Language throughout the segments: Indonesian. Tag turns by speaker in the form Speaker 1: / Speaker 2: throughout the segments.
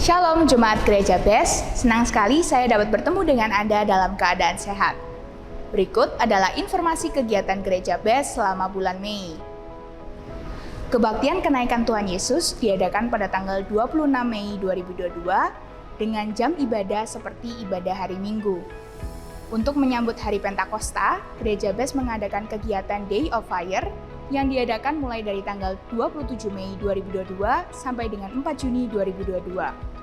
Speaker 1: Shalom Jemaat Gereja BES, senang sekali saya dapat bertemu dengan Anda dalam keadaan sehat. Berikut adalah informasi kegiatan Gereja BES selama bulan Mei. Kebaktian kenaikan Tuhan Yesus diadakan pada tanggal 26 Mei 2022 dengan jam ibadah seperti ibadah hari Minggu. Untuk menyambut hari Pentakosta, Gereja BES mengadakan kegiatan Day of Fire yang diadakan mulai dari tanggal 27 Mei 2022 sampai dengan 4 Juni 2022.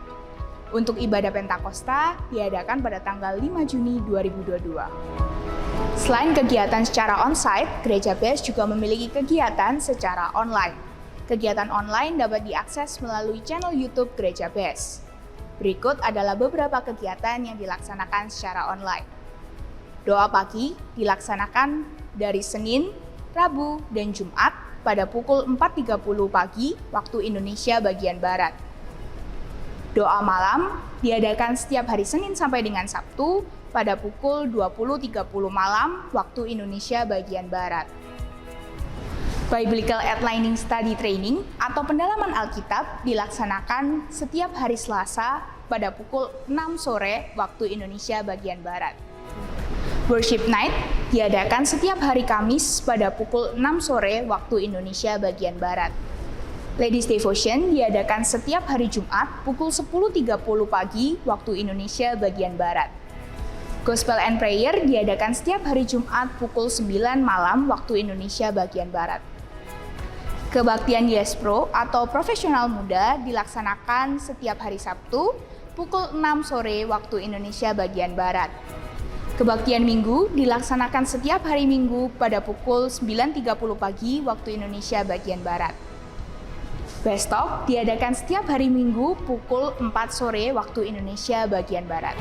Speaker 1: Untuk ibadah Pentakosta diadakan pada tanggal 5 Juni 2022. Selain kegiatan secara on-site, Gereja BES juga memiliki kegiatan secara online. Kegiatan online dapat diakses melalui channel YouTube Gereja BES. Berikut adalah beberapa kegiatan yang dilaksanakan secara online. Doa pagi dilaksanakan dari Senin, Rabu, dan Jumat pada pukul 4.30 pagi waktu Indonesia bagian Barat. Doa malam diadakan setiap hari Senin sampai dengan Sabtu pada pukul 20.30 malam waktu Indonesia bagian Barat. Biblical Outlining Study Training atau pendalaman Alkitab dilaksanakan setiap hari Selasa pada pukul 6 sore waktu Indonesia bagian Barat. Worship Night diadakan setiap hari Kamis pada pukul 6 sore waktu Indonesia bagian Barat. Ladies Devotion diadakan setiap hari Jumat pukul 10.30 pagi waktu Indonesia bagian Barat. Gospel and Prayer diadakan setiap hari Jumat pukul 9 malam waktu Indonesia bagian Barat. Kebaktian Yes Pro atau Profesional Muda dilaksanakan setiap hari Sabtu pukul 6 sore waktu Indonesia bagian Barat. Kebaktian Minggu dilaksanakan setiap hari Minggu pada pukul 9.30 pagi waktu Indonesia bagian Barat. BES Talk diadakan setiap hari Minggu pukul 4 sore waktu Indonesia bagian Barat.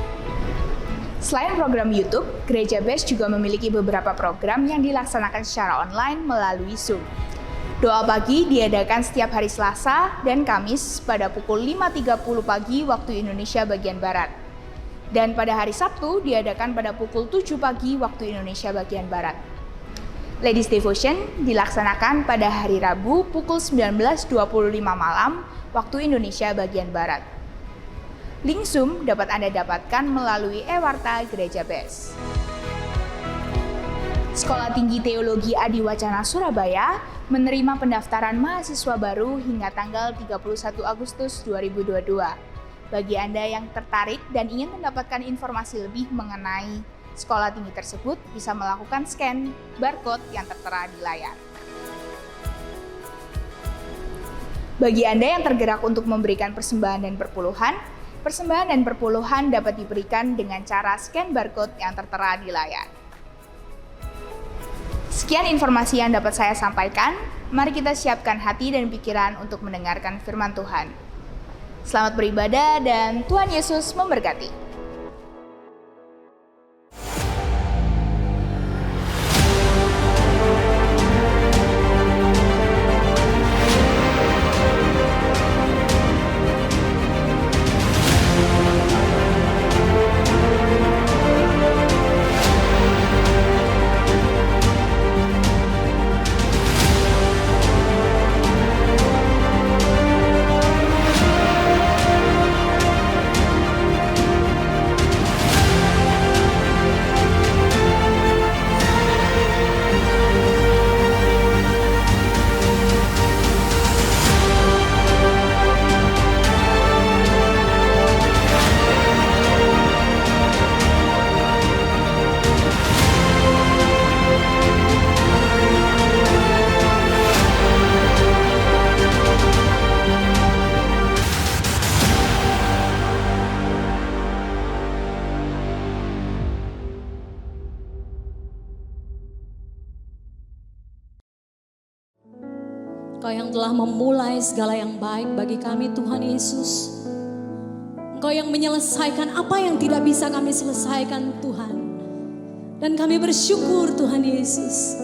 Speaker 1: Selain program YouTube, Gereja BES juga memiliki beberapa program yang dilaksanakan secara online melalui Zoom. Doa pagi diadakan setiap hari Selasa dan Kamis pada pukul 5.30 pagi waktu Indonesia bagian Barat. Dan pada hari Sabtu diadakan pada pukul 7 pagi waktu Indonesia bagian Barat. Ladies Devotion dilaksanakan pada hari Rabu pukul 19.25 malam waktu Indonesia bagian Barat. Link Zoom dapat Anda dapatkan melalui e-warta Gereja BES. Sekolah Tinggi Teologi Adiwacana Surabaya menerima pendaftaran mahasiswa baru hingga tanggal 31 Agustus 2022. Bagi Anda yang tertarik dan ingin mendapatkan informasi lebih mengenai sekolah tinggi tersebut, bisa melakukan scan barcode yang tertera di layar. Bagi Anda yang tergerak untuk memberikan persembahan dan perpuluhan dapat diberikan dengan cara scan barcode yang tertera di layar. Sekian informasi yang dapat saya sampaikan. Mari kita siapkan hati dan pikiran untuk mendengarkan firman Tuhan. Selamat beribadah dan Tuhan Yesus memberkati.
Speaker 2: Engkau yang telah memulai segala yang baik bagi kami Tuhan Yesus. Engkau yang menyelesaikan apa yang tidak bisa kami selesaikan Tuhan. Dan kami bersyukur Tuhan Yesus.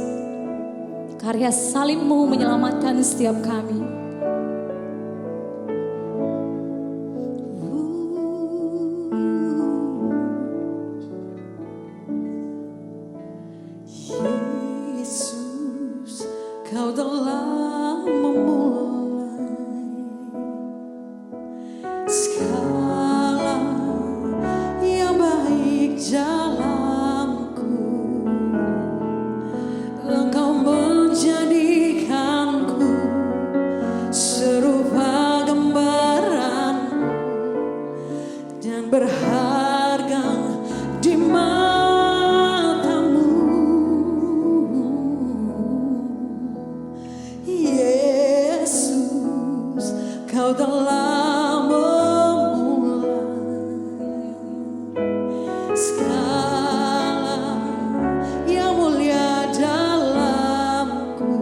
Speaker 2: Karya salib-Mu menyelamatkan setiap kami. Yesus, Kau telah memulai segala Kau telah memulai segala yang mulia dalamku.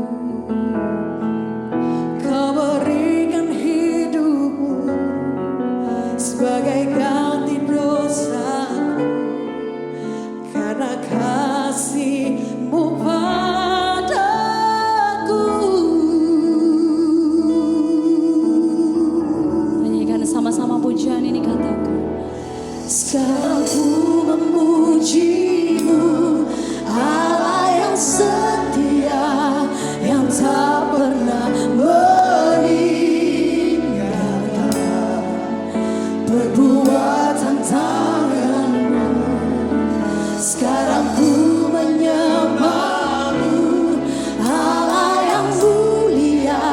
Speaker 2: Kau berikan hidupmu sebagai ganti dosaku, karena kasih-Mu padaku. Nyanyikan sama-sama pujian ini, katakan. Sekarang ku memuji-Mu, Allah yang setia, yang tak pernah meninggalkan perbuatan tangan-Mu. Sekarang ku menyembah-Mu, Allah yang mulia,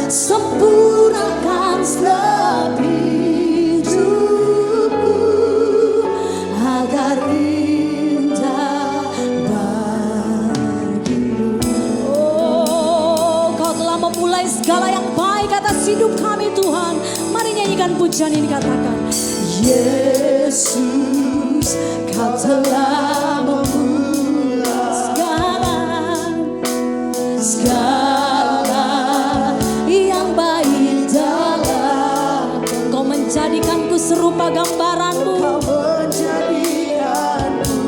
Speaker 2: sempurnakan setiap hidupku agar indah bagi-Mu. Oh, Kau telah memulai segala yang baik atas hidup kami, Tuhan. Mari nyanyikan pujian ini, katakan. Yesus, Kau telah memulai segala yang baik dalam. Kau menjadikanku serupa gambaran-Mu. Kau menjadikanku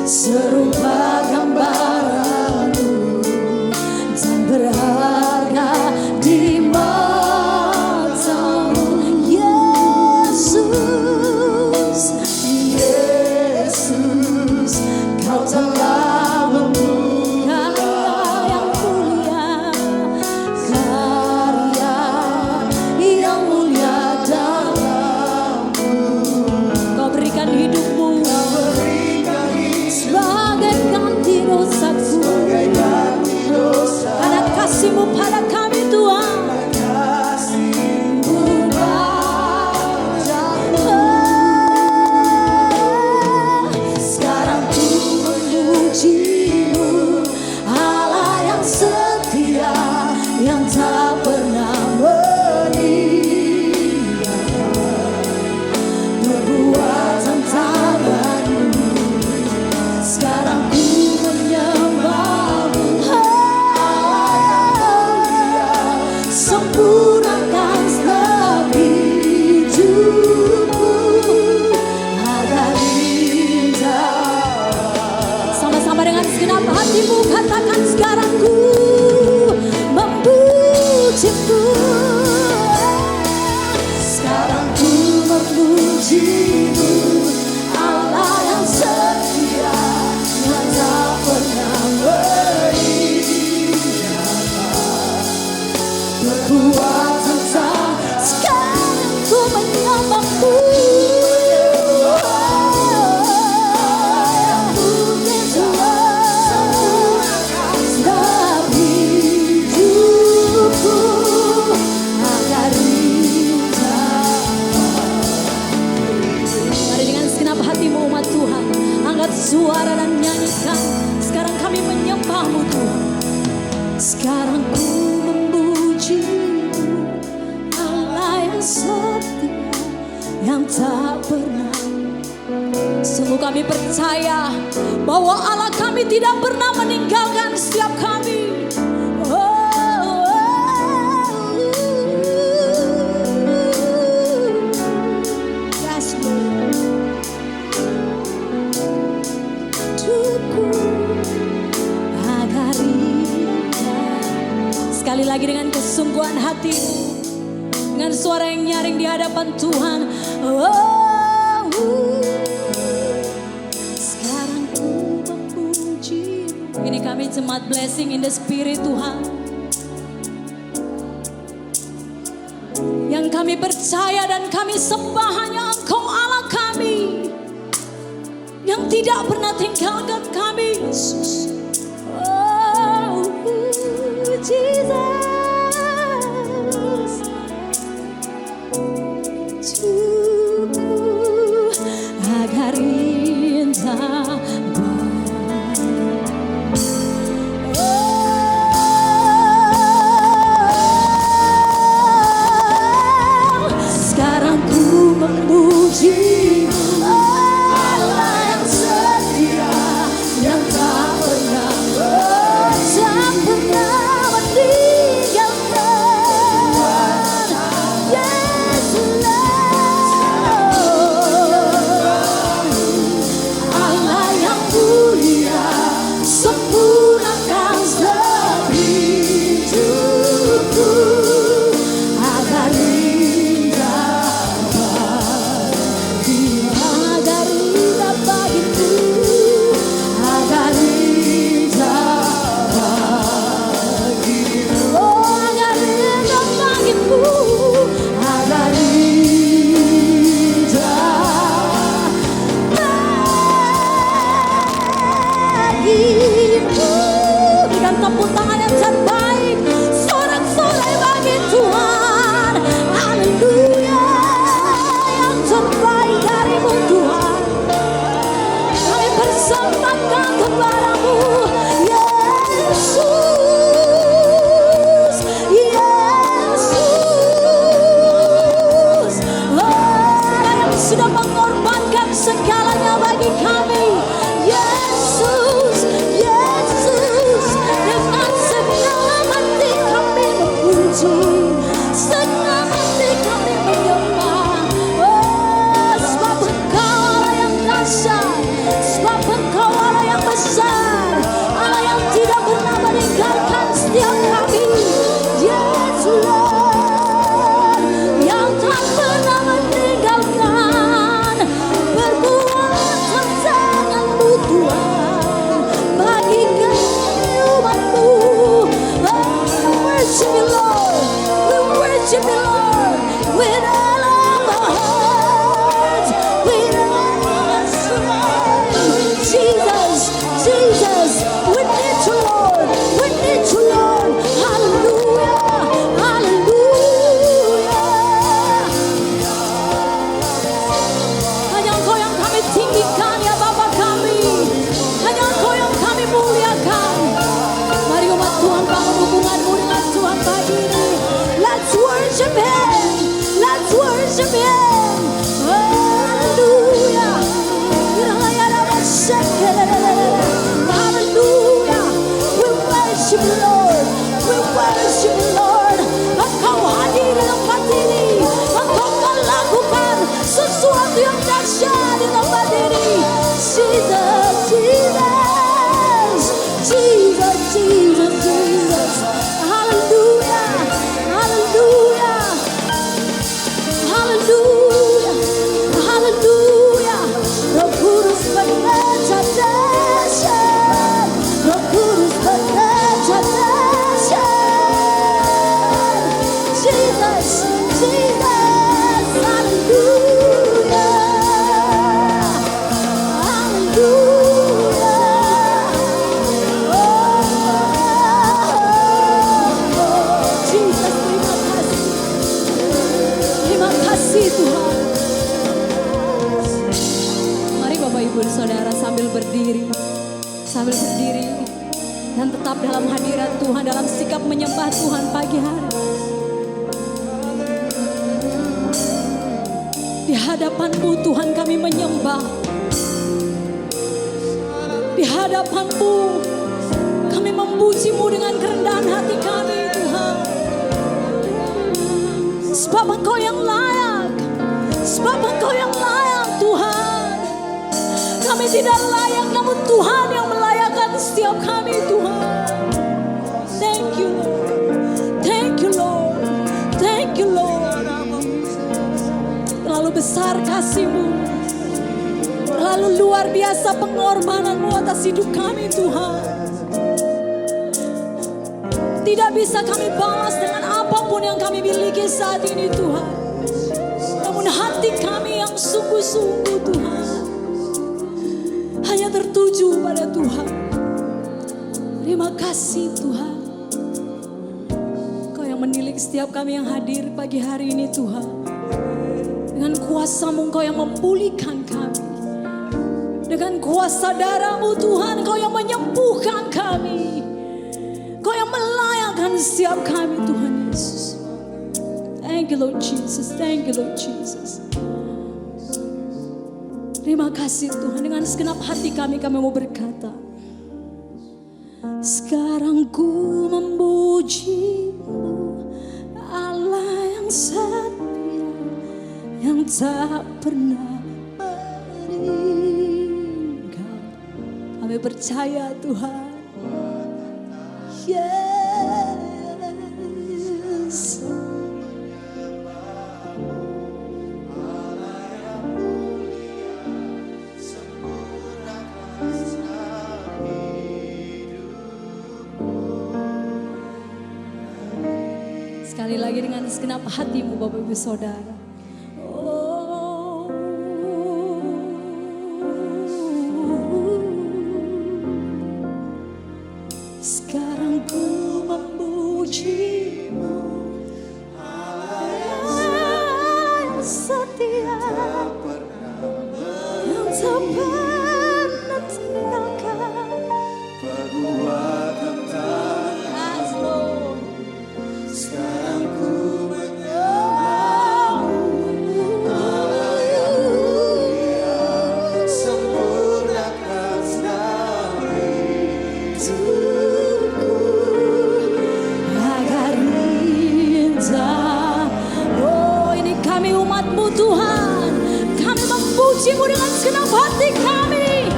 Speaker 2: serupa gambaran-Mu, dan berharga di mata-Mu. Yesus, Yesus, Kau telah memulai karya yang mulia, karya yang mulia dalam-Mu. Kau berikan hidupmu sebagai ganti dosaku, karena kasih-Mu pada kami, Tuhan. Sekarang ku memuji-Mu, Allah yang setia, yang tak pernah meninggalkan perbuatan tangan-Mu. Sekarang ku menyembah-Mu, Allah, sempurnakan setiap hidupku agar indah. Sama-sama dengan segenap hatimu katakan, sekarang ku memuji-Mu. Sekarang ku memuji-Mu, Allah yang setia, yang tak pernah meninggalkan perbuatan tangan. Sekarang ku menyembah-Mu, yang mungkin setiap hidupku agar indah. Mari dengan segenap hatimu umat Tuhan, angkat suara dan nyanyikan. Sekarang kami menyembah-Mu, Tuhan. Sekarang ku memuji-Mu, Allah yang setia, yang tak pernah. Sungguh kami percaya bahwa Allah kami tidak pernah meninggalkan setiap kami. Yes, Lord. Hidupku agar indah. Sekali lagi dengan kesungguhan hatimu, dengan suara yang nyaring di hadapan Tuhan. Sekarang ku memuji-Mu. Ini kami jemaat Blessing in the Spirit, Tuhan, yang kami percaya dan kami sembah hanya Engkau, Allah kami, yang tidak pernah tinggalkan kami, Yesus. Oh, Jesus. Agar indah Jesus, hallelujah, hallelujah. Jesus, terima kasih Tuhan. Mari Bapak Ibu Saudara sambil berdiri dan tetap dalam hadirat Tuhan, dalam sikap menyembah Tuhan pagi hari. Di hadapan-Mu Tuhan kami menyembah. Di hadapan-Mu kami memuji-Mu dengan kerendahan hati kami Tuhan. Sebab Engkau yang layak, sebab Engkau yang layak Tuhan. Kami tidak layak, namun Tuhan yang melayakkan setiap kami Tuhan. Thank you Lord, thank you Lord, thank you Lord. Terlalu besar kasih-Mu, terlalu luar biasa pengorbanan-Mu atas hidup kami Tuhan. Tidak bisa kami balas dengan apapun yang kami miliki saat ini Tuhan. Namun hati kami yang sungguh-sungguh Tuhan hanya tertuju pada Tuhan. Terima kasih Tuhan. Kau yang menilik setiap kami yang hadir pagi hari ini Tuhan. Dengan kuasa-Mu Engkau yang memulihkan kami. Dengan kuasa darah-Mu Tuhan Engkau yang menyembuhkan kami. Engkau yang melayakkan setiap kami Tuhan Yesus. Thank you Lord Jesus, thank you Lord Jesus. Terima kasih Tuhan, dengan segenap hati kami mau berkata, sekarang ku memuji-Mu, Allah yang setia, yang tak pernah meninggal. Kami percaya Tuhan. Yes. Sekali lagi dengan segenap hatimu Bapak Ibu Saudara. Sekarang ku memuji-Mu, Allah yang setia, yang tak pernah tinggalkan perbuatan Yes Lord. Sekarang ku menyembah-Mu, haleluya, sempurnakan segala hidupku agar indah. Oh, ini kami umat-Mu Tuhan, kami memuji-Mu dengan segenap hati kami.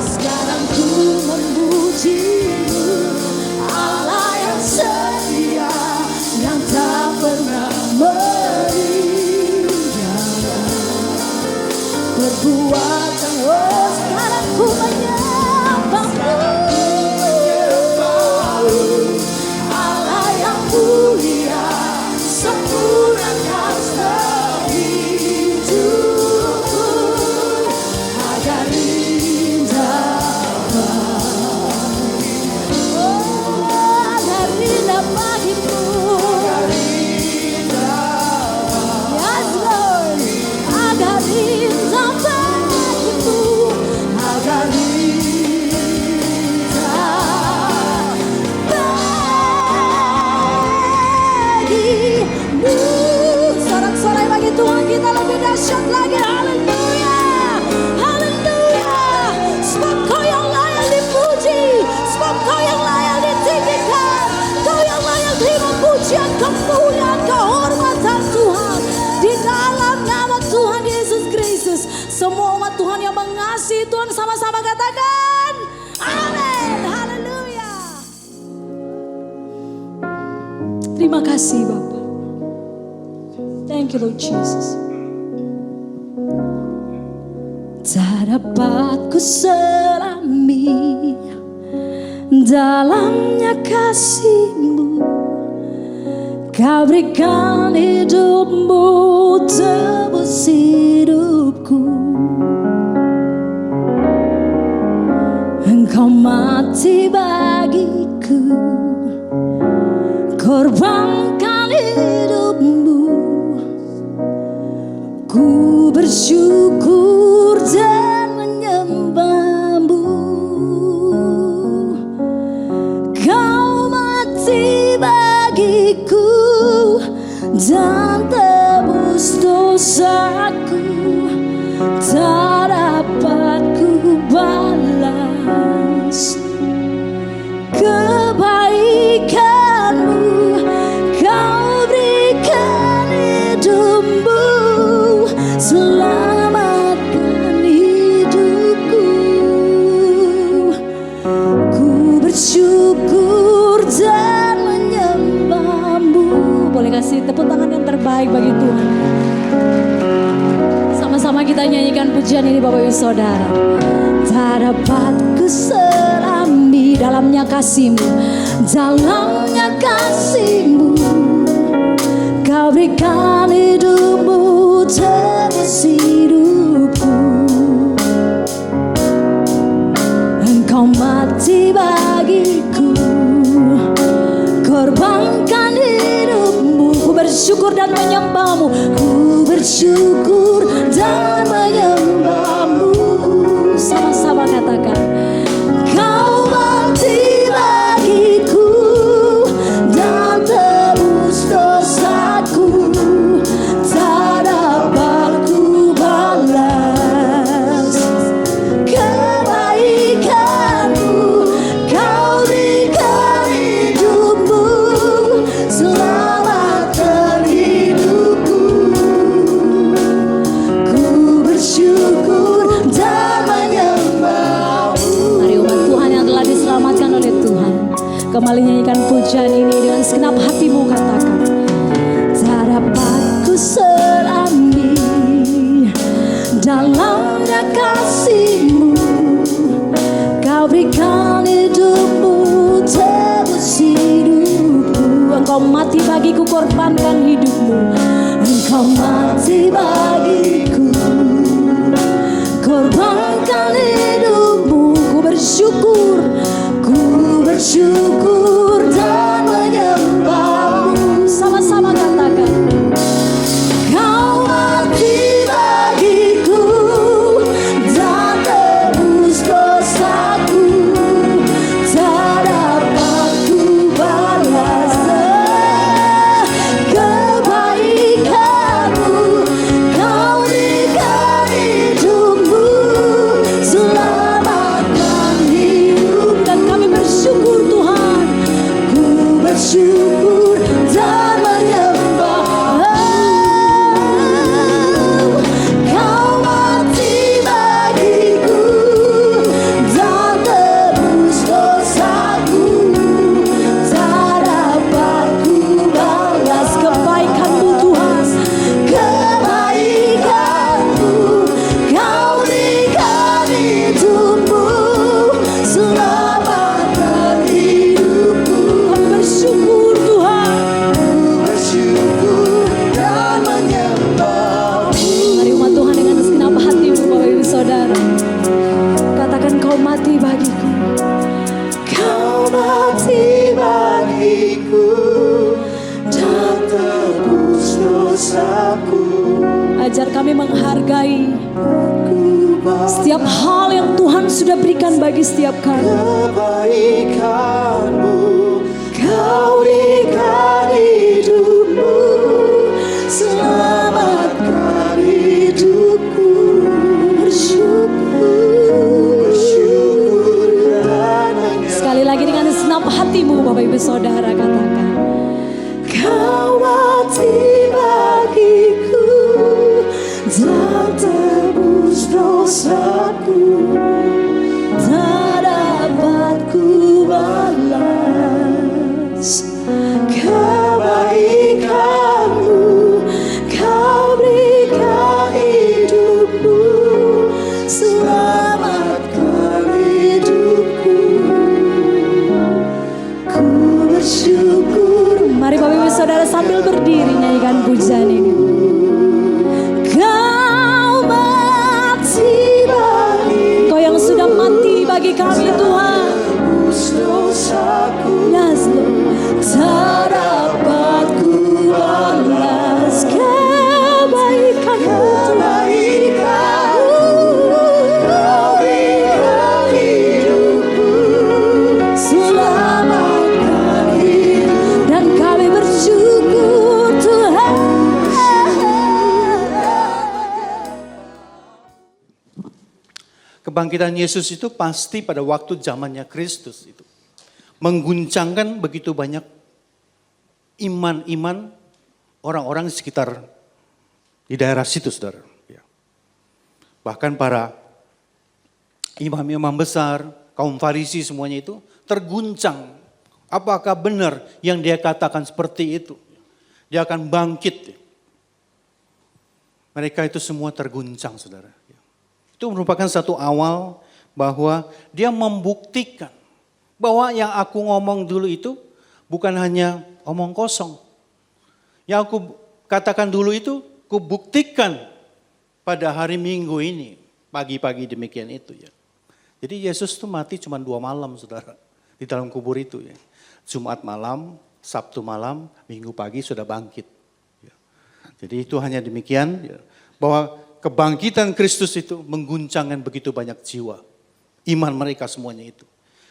Speaker 2: Sekarang ku memuji-Mu, Allah yang setia, yang tak pernah meninggalkan perbuatan. Oh, sekarang ku menyembah-Mu, Allah yang mulia, sempurnakan segala hidupku agar indah bagimu. Oh, agar indah bagimu. Yes Lord, agar indah bagimu, agar indah bagimu. Sorak-sorai bagi Tuhan kita lebih dahsyat lagi. Haleluya, haleluya. Sebab Kau yang layak dipuji, sebab Kau yang layak ditinggikan, Kau yang layak terima pujian, kemuliaan, kehormatan Tuhan. Di dalam nama Tuhan Yesus Kristus, semua umat Tuhan yang mengasihi Tuhan sama-sama katakan amin. Haleluya. Terima kasih Bapak. Thank you Lord Jesus. Tak dapat ku selami dalamnya kasih-Mu, Kau berikan hidupmu tebus hidupku. Engkau mati bagiku, korbankan hidupmu. Ku bersyukur dan menyembahmu. Kau mati bagiku dan tebus dosaku, tak dapat ku balas kebaikanmu. Kau berikan hidupmu, selamatkan hidupku. Ku bersyukur dan menyembahmu. Boleh kasih tepuk tangan yang terbaik bagi Tuhan. Sama-sama kita nyanyikan pujian ini Bapak Ibu Saudara. Tak dapat ku selami dalamnya kasih-Mu, dalamnya kasih-Mu. Kau berikan hidupmu tebus hidupku. Engkau mati bagiku, korbankan hidupmu. Ku bersyukur dan menyembahmu. Ku bersyukur dan menyembahmu. Sama-sama katakan. Kau mati bagiku dan tebus dosaku, tak dapat ku balas kebaikanmu. Kau berikan hidupmu, selamatkan hidupku. Ku bersyukur dan menyembahmu. Mari umat Tuhan yang telah diselamatkan oleh Tuhan, kembali nyanyikan pujian ini dengan segenap hatimu. Katakan. Tak dapat ku selami dalamnya kasih-Mu. Kau berikan hidupmu tebus hidupku. Engkau mati bagiku, korbankan hidupmu. Engkau mati bagiku, korbankan hidupmu. Ku bersyukur, ku bersyukur dan menyembahmu. Sama-sama katakan. Kau mati bagiku dan tebus dosaku, tak dapat ku balas kebaikanmu. Kau berikan hidupmu, selamatkan hidup. Dan kami bersyukur Tuhan. Ku bersyukur dan menyembah. Kau mati bagiku dan tebus dosaku, tak dapat ku balas kebaikan-Mu Tuhan. Kebaikan-Mu, Kau berikan hidupmu, selamatkan hidupku. Kami bersyukur Tuhan. Bersyukur dan menyembahmu. Mari umat Tuhan dengan segenap hatimu Bapak Ibu Saudara, katakan. Kau mati bagiku, Kau mati bagiku dan tebus dosaku. Ajar kami menghargai setiap hal yang Tuhan sudah berikan bagi setiap kami. Kebaikan-Mu, Kau berikan hidupmu, selamatkan hidupku. Bersyukur dan menyembah. Sekali lagi dengan segenap hatimu Bapak Ibu Saudara, katakan. Kau mati bagiku dan tebus dosaku, tak dapat ku balas saudara sambil berdiri nyanyikan pujian ini. Kau mati bagi, Kau yang sudah mati bagi kami Tuhan. Yes, Lord. Tak dapat ku balas kebaikan-Mu. Selamatkan hidup dan kami bersyukur Tuhan.
Speaker 3: Kebangkitan Yesus itu pasti pada waktu zamannya Kristus itu mengguncangkan begitu banyak iman-iman orang-orang di sekitar di daerah situ, saudara. Ya. Bahkan para imam-imam besar, kaum Farisi semuanya itu terguncang. Apakah benar yang dia katakan seperti itu? Dia akan bangkit. Mereka itu semua terguncang, saudara. Itu merupakan satu awal bahwa dia membuktikan bahwa yang aku ngomong dulu itu bukan hanya omong kosong. Yang aku katakan dulu itu kubuktikan pada hari Minggu ini. Pagi-pagi demikian itu ya. Jadi Yesus itu mati cuma 2 malam, saudara. Di dalam kubur itu ya. Jumat malam, Sabtu malam, Minggu pagi sudah bangkit. Ya. Jadi itu hanya demikian ya, bahwa kebangkitan Kristus itu mengguncangkan begitu banyak jiwa. Iman mereka semuanya itu.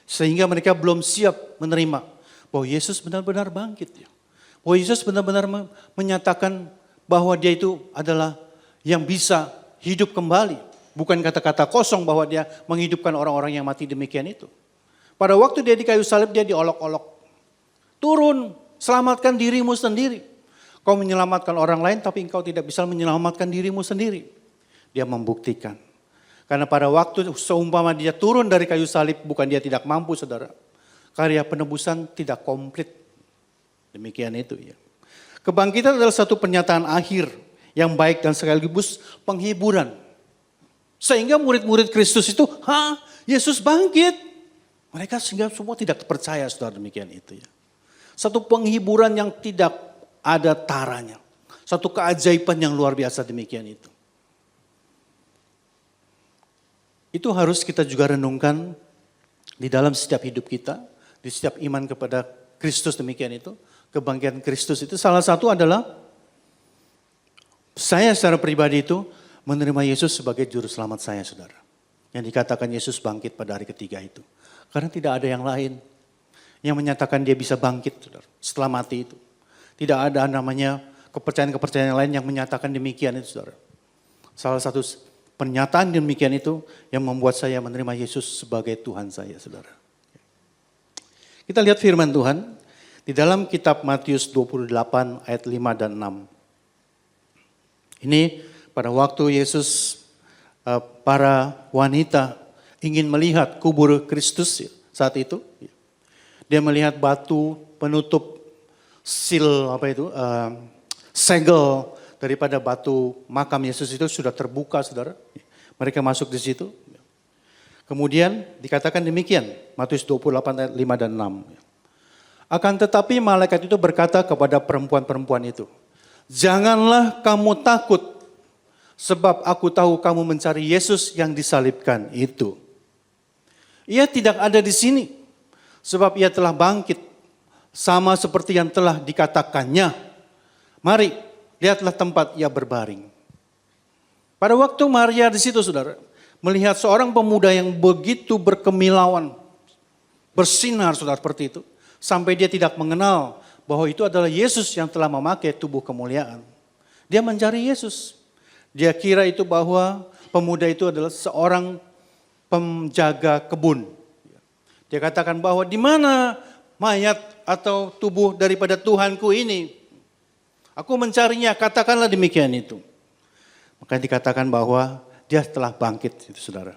Speaker 3: Sehingga mereka belum siap menerima bahwa Yesus benar-benar bangkit. Ya. Bahwa Yesus benar-benar menyatakan bahwa dia itu adalah yang bisa hidup kembali. Bukan kata-kata kosong bahwa dia menghidupkan orang-orang yang mati demikian itu. Pada waktu dia di kayu salib dia diolok-olok. Turun, selamatkan dirimu sendiri. Kau menyelamatkan orang lain tapi engkau tidak bisa menyelamatkan dirimu sendiri. Dia membuktikan. Karena pada waktu seumpama dia turun dari kayu salib, bukan dia tidak mampu, saudara. Karya penebusan tidak komplit. Demikian itu ya. Kebangkitan adalah satu pernyataan akhir yang baik dan sekaligus penghiburan. Sehingga murid-murid Kristus itu, Yesus bangkit. Mereka sehingga semua tidak percaya, saudara, demikian itu ya. Satu penghiburan yang tidak ada taranya. Satu keajaiban yang luar biasa demikian itu. Itu harus kita juga renungkan di dalam setiap hidup kita, di setiap iman kepada Kristus demikian itu. Kebangkitan Kristus itu salah satu adalah saya secara pribadi itu menerima Yesus sebagai juru selamat saya, saudara. Yang dikatakan Yesus bangkit pada hari ketiga itu. Karena tidak ada yang lain yang menyatakan dia bisa bangkit, saudara, setelah mati itu. Tidak ada namanya kepercayaan-kepercayaan lain yang menyatakan demikian itu, saudara. Salah satu pernyataan demikian itu yang membuat saya menerima Yesus sebagai Tuhan saya, saudara. Kita lihat firman Tuhan di dalam kitab Matius 28 ayat 5 dan 6. Ini pada waktu Yesus, para wanita ingin melihat kubur Kristus saat itu. Dia melihat batu penutup segel daripada batu makam Yesus itu sudah terbuka, saudara. Mereka masuk di situ. Kemudian dikatakan demikian, Matius 28 ayat 5 dan 6. Akan tetapi malaikat itu berkata kepada perempuan-perempuan itu, janganlah kamu takut, sebab aku tahu kamu mencari Yesus yang disalibkan itu. Ia tidak ada di sini, sebab ia telah bangkit, sama seperti yang telah dikatakannya. Mari, lihatlah tempat ia berbaring. Pada waktu Maria di situ, saudara, melihat seorang pemuda yang begitu berkemilauan, bersinar, saudara, seperti itu. Sampai dia tidak mengenal bahwa itu adalah Yesus yang telah memakai tubuh kemuliaan. Dia mencari Yesus. Dia kira itu bahwa pemuda itu adalah seorang penjaga kebun. Dia katakan bahwa di mana mayat atau tubuh daripada Tuhanku ini? Aku mencarinya, katakanlah demikian itu. Maka dikatakan bahwa dia telah bangkit, itu saudara.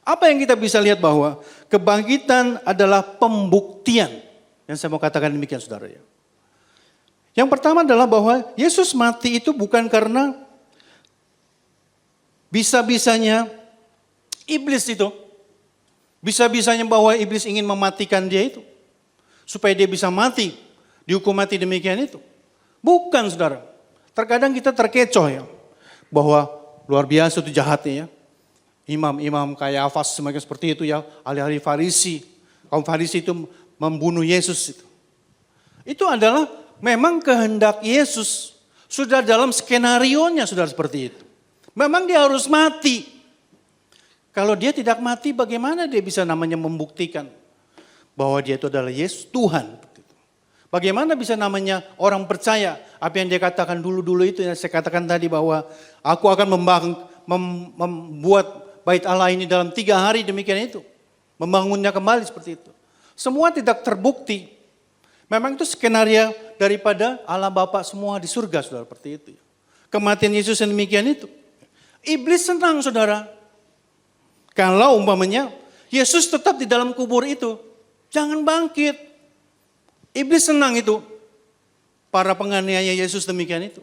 Speaker 3: Apa yang kita bisa lihat bahwa kebangkitan adalah pembuktian. Yang saya mau katakan demikian, saudara ya. Yang pertama adalah bahwa Yesus mati itu bukan karena bisa-bisanya iblis itu. Bisa-bisanya bahwa iblis ingin mematikan dia itu. Supaya dia bisa mati, dihukum mati demikian itu. Bukan saudara. Terkadang kita terkecoh ya. Bahwa luar biasa itu jahatnya ya. Imam-imam Kayafas semakin seperti itu ya. Ahli-ahli Farisi. Kaum Farisi itu membunuh Yesus itu. Itu adalah memang kehendak Yesus. Sudah dalam skenarionya saudara seperti itu. Memang dia harus mati. Kalau dia tidak mati bagaimana dia bisa namanya membuktikan bahwa dia itu adalah Yesus Tuhan. Bagaimana bisa namanya orang percaya apa yang dia katakan dulu-dulu itu yang saya katakan tadi bahwa aku akan membuat bait Allah ini dalam 3 hari demikian itu. Membangunnya kembali seperti itu. Semua tidak terbukti. Memang itu skenario daripada Allah Bapa semua di surga saudara seperti itu. Kematian Yesus yang demikian itu. Iblis senang saudara. Kalau umpamanya Yesus tetap di dalam kubur itu. Jangan bangkit. Iblis senang itu. Para penganiaya Yesus demikian itu.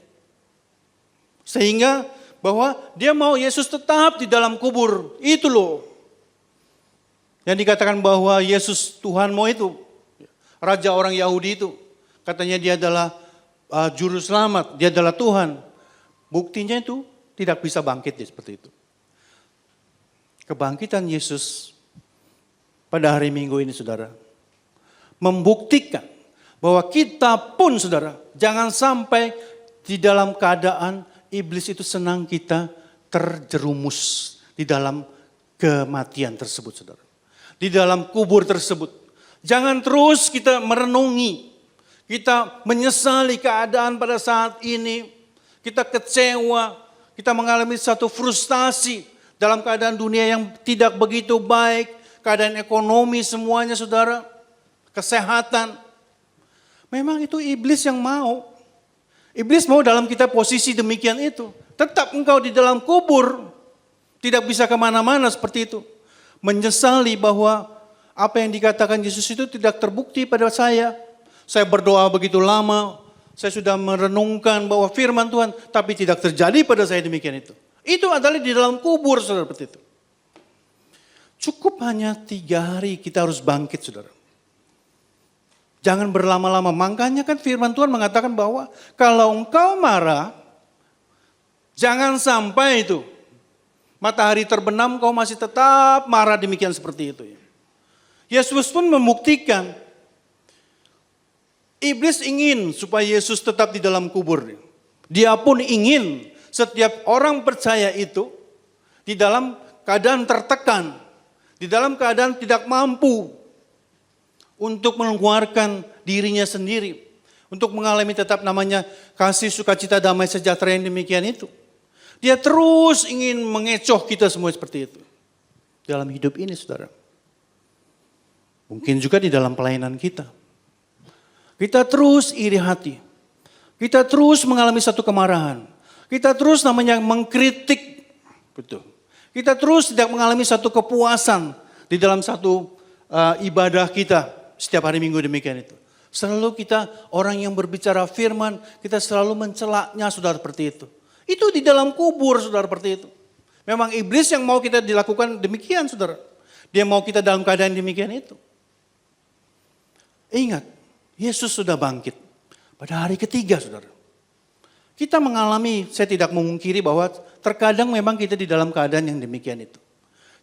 Speaker 3: Sehingga bahwa dia mau Yesus tetap di dalam kubur. Itu loh. Yang dikatakan bahwa Yesus Tuhanmu itu. Raja orang Yahudi itu. Katanya dia adalah juru selamat. Dia adalah Tuhan. Buktinya itu tidak bisa bangkit seperti itu. Kebangkitan Yesus pada hari Minggu ini saudara. Membuktikan bahwa kita pun saudara, jangan sampai di dalam keadaan iblis itu senang kita terjerumus di dalam kematian tersebut saudara. Di dalam kubur tersebut. Jangan terus kita merenungi, kita menyesali keadaan pada saat ini, kita kecewa, kita mengalami satu frustasi dalam keadaan dunia yang tidak begitu baik, keadaan ekonomi semuanya saudara, kesehatan. Memang itu iblis yang mau. Iblis mau dalam kita posisi demikian itu. Tetap engkau di dalam kubur. Tidak bisa kemana-mana seperti itu. Menyesali bahwa apa yang dikatakan Yesus itu tidak terbukti pada saya. Saya berdoa begitu lama. Saya sudah merenungkan bahwa firman Tuhan. Tapi tidak terjadi pada saya demikian itu. Itu adalah di dalam kubur saudara seperti itu. Cukup hanya 3 hari kita harus bangkit saudara. Jangan berlama-lama. Makanya kan firman Tuhan mengatakan bahwa kalau engkau marah, jangan sampai itu. Matahari terbenam kau masih tetap marah demikian seperti itu. Yesus pun membuktikan. Iblis ingin supaya Yesus tetap di dalam kubur. Dia pun ingin setiap orang percaya itu di dalam keadaan tertekan. Di dalam keadaan tidak mampu. Untuk mengeluarkan dirinya sendiri. Untuk mengalami tetap namanya kasih sukacita damai sejahtera yang demikian itu. Dia terus ingin mengecoh kita semua seperti itu. Dalam hidup ini saudara. Mungkin juga di dalam pelayanan kita. Kita terus iri hati. Kita terus mengalami satu kemarahan. Kita terus namanya mengkritik. Betul. Kita terus tidak mengalami satu kepuasan di dalam satu ibadah kita. Setiap hari Minggu demikian itu. Selalu kita orang yang berbicara firman, kita selalu mencelaknya saudara seperti itu. Itu di dalam kubur saudara seperti itu. Memang iblis yang mau kita dilakukan demikian saudara. Dia mau kita dalam keadaan demikian itu. Ingat, Yesus sudah bangkit pada hari ketiga saudara. Kita mengalami, saya tidak memungkiri bahwa terkadang memang kita di dalam keadaan yang demikian itu.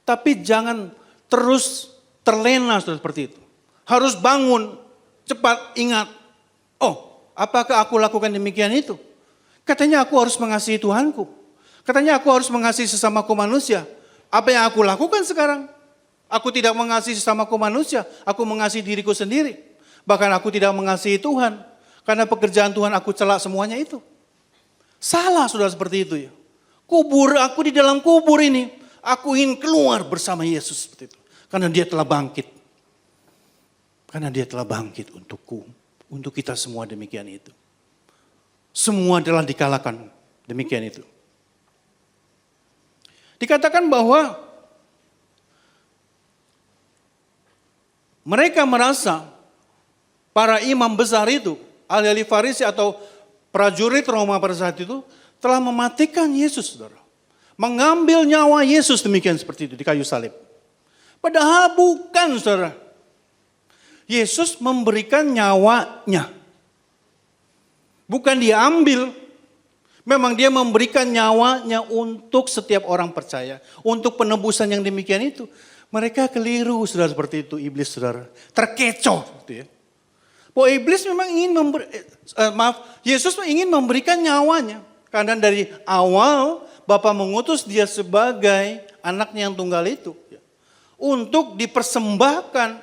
Speaker 3: Tapi jangan terus terlena saudara seperti itu. Harus bangun, cepat ingat. Oh, apakah aku lakukan demikian itu? Katanya aku harus mengasihi Tuhanku. Katanya aku harus mengasihi sesamaku manusia. Apa yang aku lakukan sekarang? Aku tidak mengasihi sesamaku manusia. Aku mengasihi diriku sendiri. Bahkan aku tidak mengasihi Tuhan. Karena pekerjaan Tuhan aku celak semuanya itu. Salah saudara seperti itu ya. Kubur, aku di dalam kubur ini. Aku ingin keluar bersama Yesus seperti itu. Karena dia telah bangkit. Karena dia telah bangkit untukku, untuk kita semua demikian itu. Semua telah dikalahkan demikian itu. Dikatakan bahwa mereka merasa para imam besar itu, ahli-ahli Farisi atau prajurit Roma pada saat itu telah mematikan Yesus, saudara. Mengambil nyawa Yesus demikian seperti itu di kayu salib. Padahal bukan, saudara. Yesus memberikan nyawanya. Bukan dia ambil. Memang dia memberikan nyawanya untuk setiap orang percaya. Untuk penebusan yang demikian itu. Mereka keliru, saudara, seperti itu iblis, saudara. Terkecoh. Gitu ya. Bahwa iblis memang ingin Yesus ingin memberikan nyawanya. Karena dari awal Bapa mengutus dia sebagai anaknya yang tunggal itu. Untuk dipersembahkan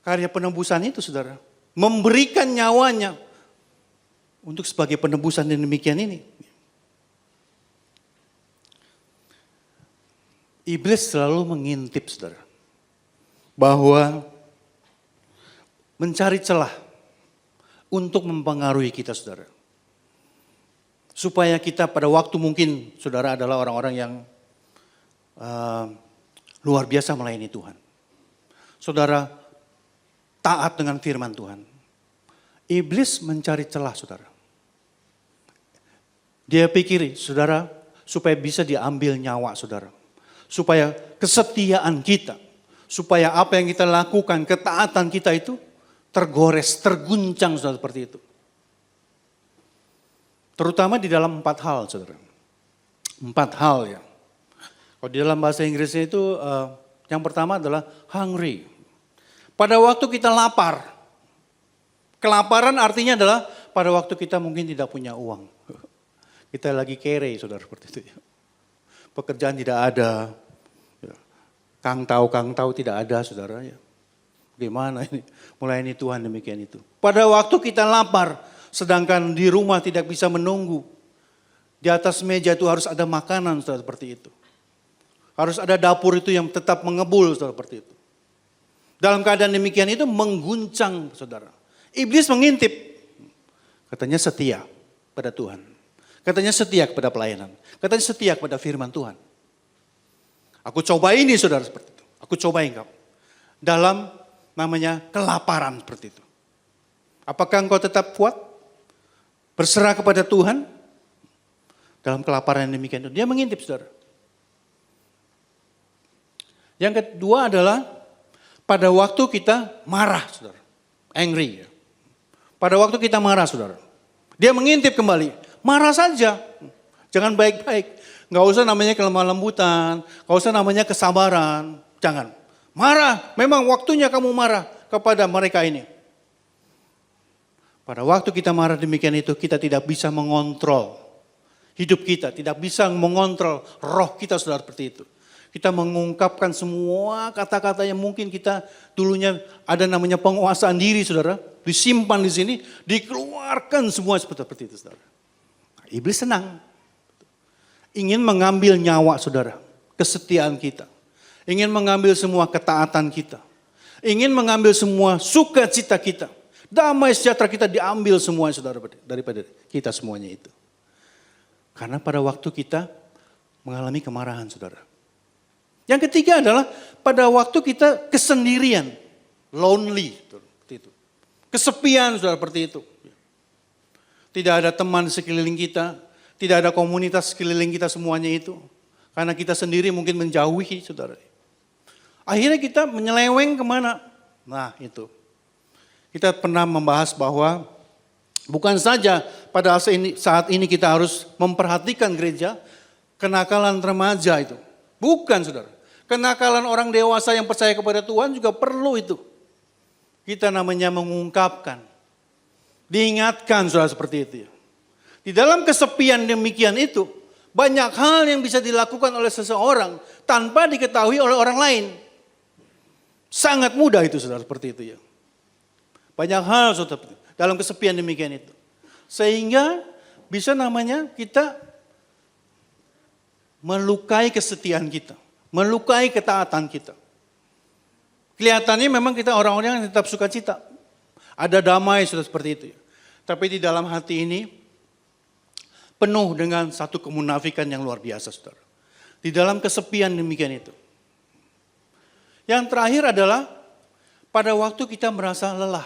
Speaker 3: karya penebusan itu, saudara. Memberikan nyawanya. Untuk sebagai penebusan yang demikian ini. Iblis selalu mengintip, saudara. Bahwa mencari celah untuk mempengaruhi kita, saudara. Supaya kita pada waktu mungkin saudara adalah orang-orang yang luar biasa melayani Tuhan. Saudara taat dengan firman Tuhan. Iblis mencari celah, saudara. Dia pikir, saudara, supaya bisa diambil nyawa, saudara. Supaya kesetiaan kita, supaya apa yang kita lakukan, ketaatan kita itu tergores, terguncang, saudara, seperti itu. Terutama di dalam 4 hal, saudara. 4 hal ya. Kalau di dalam bahasa Inggrisnya itu yang pertama adalah hungry. Pada waktu kita lapar. Kelaparan artinya adalah pada waktu kita mungkin tidak punya uang. Kita lagi kere, saudara, seperti itu ya. Pekerjaan tidak ada. Kang tahu tidak ada, saudara ya. Bagaimana ini? Melayani Tuhan demikian itu. Pada waktu kita lapar, sedangkan di rumah tidak bisa menunggu. Di atas meja itu harus ada makanan, saudara, seperti itu. Harus ada dapur itu yang tetap mengebul, saudara, seperti itu. Dalam keadaan demikian itu mengguncang, saudara. Iblis mengintip. Katanya setia pada Tuhan. Katanya setia kepada pelayanan. Katanya setia kepada firman Tuhan. Aku coba ini, saudara, seperti itu. Aku coba engkau. Dalam namanya kelaparan seperti itu. Apakah engkau tetap kuat? Berserah kepada Tuhan? Dalam kelaparan yang demikian itu. Dia mengintip, saudara. Yang kedua adalah pada waktu kita marah, saudara. Angry. Ya. Pada waktu kita marah, saudara. Dia mengintip kembali. Marah saja. Jangan baik-baik. Gak usah namanya kelemah lembutan. Gak usah namanya kesabaran. Jangan. Marah. Memang waktunya kamu marah kepada mereka ini. Pada waktu kita marah demikian itu, kita tidak bisa mengontrol hidup kita. Tidak bisa mengontrol roh kita, saudara, seperti itu. Kita mengungkapkan semua kata-kata yang mungkin kita dulunya ada namanya penguasaan diri, saudara. Disimpan di sini, dikeluarkan semua seperti itu, saudara. Iblis senang. Ingin mengambil nyawa, saudara. Kesetiaan kita. Ingin mengambil semua ketaatan kita. Ingin mengambil semua sukacita kita. Damai sejahtera kita diambil semua, saudara, daripada kita semuanya itu. Karena pada waktu kita mengalami kemarahan, saudara. Yang ketiga adalah pada waktu kita kesendirian. Lonely. Seperti itu. Kesepian, saudara, seperti itu. Tidak ada teman di sekeliling kita. Tidak ada komunitas sekeliling kita semuanya itu. Karena kita sendiri mungkin menjauhi, saudara. Akhirnya kita menyeleweng kemana? Nah itu. Kita pernah membahas bahwa bukan saja pada saat ini kita harus memperhatikan gereja, kenakalan remaja itu. Bukan, saudara. Kenakalan orang dewasa yang percaya kepada Tuhan juga perlu itu. Kita namanya mengungkapkan. Diingatkan, saudara, seperti itu ya. Di dalam kesepian demikian itu, banyak hal yang bisa dilakukan oleh seseorang tanpa diketahui oleh orang lain. Sangat mudah itu, saudara, seperti itu ya. Banyak hal, saudara, dalam kesepian demikian itu. Sehingga bisa namanya kita melukai kesetiaan kita. Melukai ketaatan kita. Kelihatannya memang kita orang-orang yang tetap sukacita. Ada damai, saudara, seperti itu ya. Tapi di dalam hati ini penuh dengan satu kemunafikan yang luar biasa, saudara. Di dalam kesepian demikian itu. Yang terakhir adalah pada waktu kita merasa lelah,